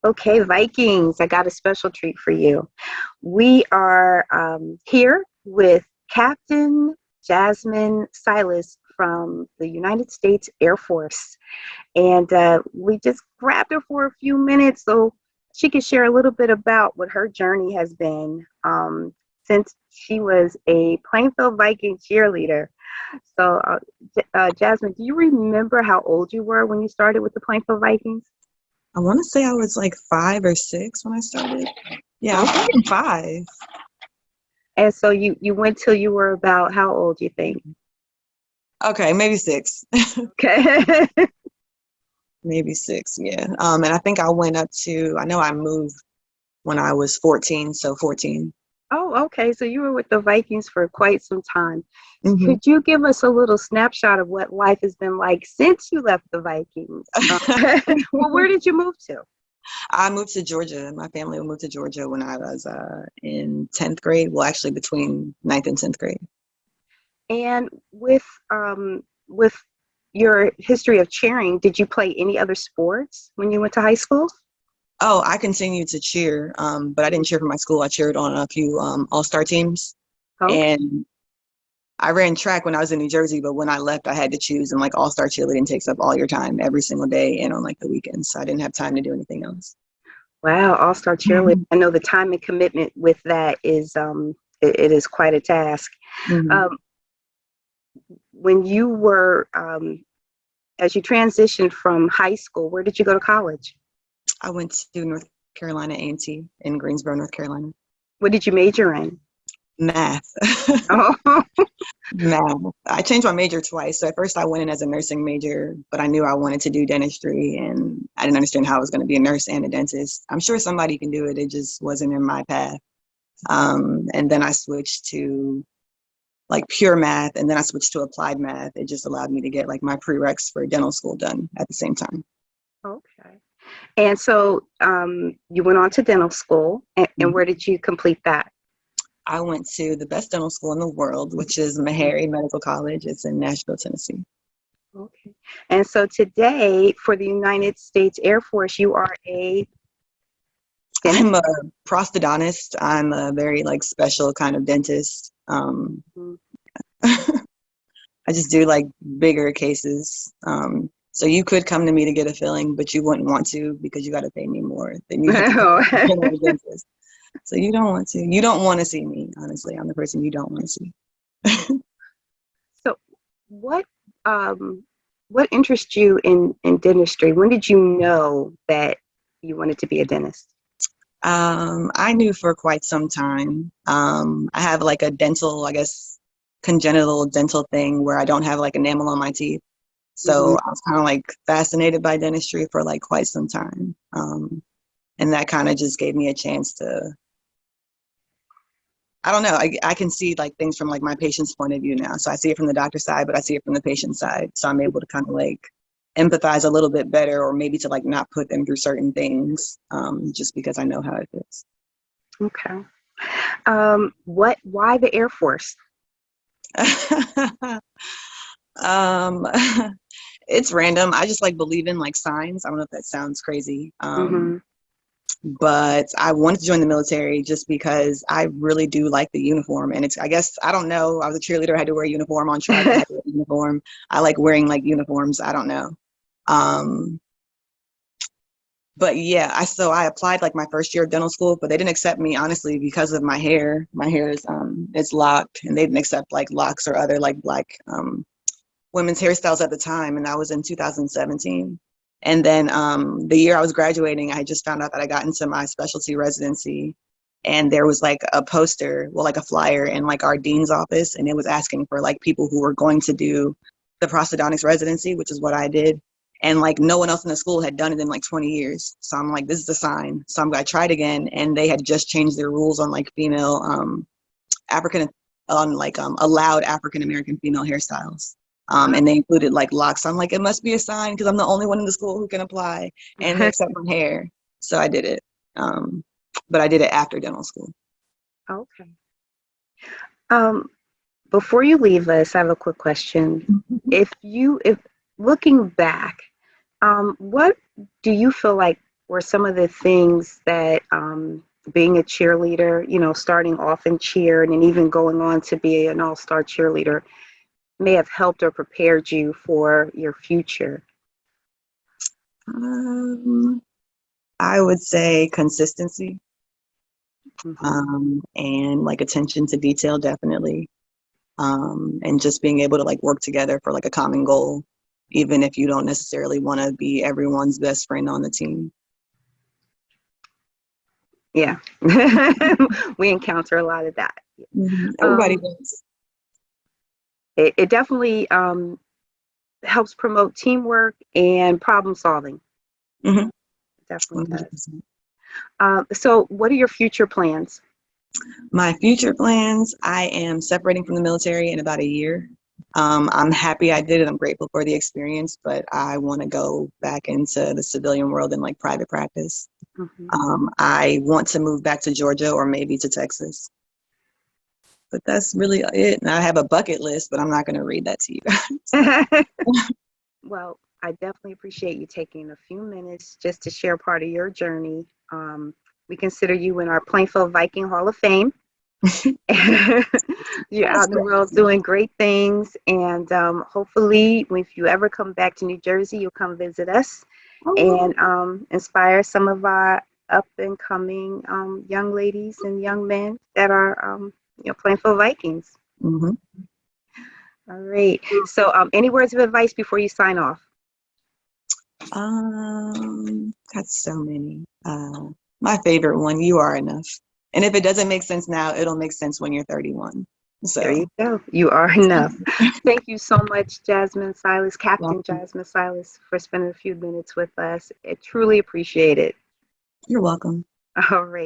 Okay, Vikings, I got a special treat for you. We are here with Captain Jasmine Silas from the United States Air Force. And we just grabbed her for a few minutes so she could share a little bit about what her journey has been since she was a Plainfield Viking cheerleader. So, Jasmine, do you remember how old you were when you started with the Plainfield Vikings? I want to say I was like 5 or 6 when I started. Yeah, I was Okay. thinking 5. And so you went till you were about how old, you think? Okay, maybe 6. Okay. Maybe 6, yeah. And I think I went up to, I know I moved when I was 14, so 14. Oh, okay. So you were with the Vikings for quite some time. Hmm. Could you give us a little snapshot of what life has been like since you left the Vikings? Well, where did you move to? I moved to Georgia. My family moved to Georgia when I was in 10th grade. Well, actually between ninth and 10th grade. And with your history of cheering, did you play any other sports when you went to high school? Oh, I continued to cheer, but I didn't cheer for my school. I cheered on a few all-star teams. Okay. And I ran track when I was in New Jersey, but when I left, I had to choose, and like all-star cheerleading takes up all your time every single day and on like the weekends. So I didn't have time to do anything else. Wow, all-star cheerleader. I know the time and commitment with that is it is quite a task. Hmm. Um, when you were as you transitioned from high school, where did you go to college? I went to North Carolina A&T in Greensboro, North Carolina. What did you major in? Math. Oh, Math. I changed my major twice. So at first I went in as a nursing major, but I knew I wanted to do dentistry and I didn't understand how I was going to be a nurse and a dentist. I'm sure somebody can do it. It just wasn't in my path. And then I switched to like pure math, and then I switched to applied math. It just allowed me to get like my prereqs for dental school done at the same time. okay. And so you went on to dental school, and Mhm. where did you complete that? I went to the best dental school in the world, which is Meharry Medical College. It's in Nashville, Tennessee. Okay. And so today, for the United States Air Force, you are a dentist? I'm a prosthodontist. I'm a very like special kind of dentist. Mhm. I just do like bigger cases. So you could come to me to get a filling, but you wouldn't want to because you got to pay me more than you have to pay a general dentist. So you don't want to. You don't want to see me, honestly. I'm the person you don't want to see. So what um, what interests you in dentistry? When did you know that you wanted to be a dentist? I knew for quite some time. I have like a dental, I guess, congenital dental thing where I don't have like enamel on my teeth. Hmm. So I was kind of like fascinated by dentistry for like quite some time. And that kind of just gave me a chance to, I don't know, I can see like things from like my patient's point of view now. So I see it from the doctor's side, but I see it from the patient's side. So I'm able to kind of like empathize a little bit better, or maybe to like not put them through certain things, just because I know how it feels. Okay. Why the Air Force? um, it's random. I just like believe in like signs. I don't know if that sounds crazy. Hmm. But I wanted to join the military just because I really do like the uniform. And it's, I guess, I don't know. I was a cheerleader, I had to wear a uniform. On track, I had to wear a uniform. I like wearing like uniforms. I don't know. Um, but yeah, so I applied like my first year of dental school, but they didn't accept me honestly because of my hair. My hair is it's locked, and they didn't accept like locks or other like black women's hairstyles at the time, and that was in 2017. And then the year I was graduating, I just found out that I got into my specialty residency, and there was like a poster, well, like a flyer in like our dean's office, and it was asking for like people who were going to do the prosthodontics residency, which is what I did. And like no one else in the school had done it in like 20 years. So I'm like, this is a sign. So I'm gonna try it again. And they had just changed their rules on like female African on like allowed African American female hairstyles. And they included like locks. So I'm like, it must be a sign because I'm the only one in the school who can apply and they accept my hair. So I did it. But I did it after dental school. Okay. Um, Before you leave us, I have a quick question. If looking back, what do you feel like were some of the things that being a cheerleader, starting off in cheer and then even going on to be an all-star cheerleader may have helped or prepared you for your future? I would say consistency, Mm-hmm. and like attention to detail, definitely. And just being able to like work together for like a common goal, even if you don't necessarily want to be everyone's best friend on the team. Yeah. We encounter a lot of that. Everybody Um, does. it definitely helps promote teamwork and problem solving. Mm-hmm. Definitely does. 100%. So, what are your future plans? My future plans, I am separating from the military in about a year. I'm happy I did it. I'm grateful for the experience, but I want to go back into the civilian world and like private practice. Hmm. I want to move back to Georgia or maybe to Texas. But that's really it. And I have a bucket list, but I'm not going to read that to you guys. Well, I definitely appreciate you taking a few minutes just to share part of your journey. We consider you in our Plainfield Viking Hall of Fame. You're out That's in the great. world doing great things, and hopefully, if you ever come back to New Jersey, you'll come visit us Oh, and inspire some of our up and coming young ladies and young men that are, Plainfield Vikings. mm-hmm. All right. So, any words of advice before you sign off? Got so many. My favorite one, you are enough. And if it doesn't make sense now, it'll make sense when you're 31. There So, you go. You are enough. Thank you so much, Jasmine Silas, Captain welcome. Jasmine Silas, for spending a few minutes with us. I truly appreciate it. You're welcome. All right.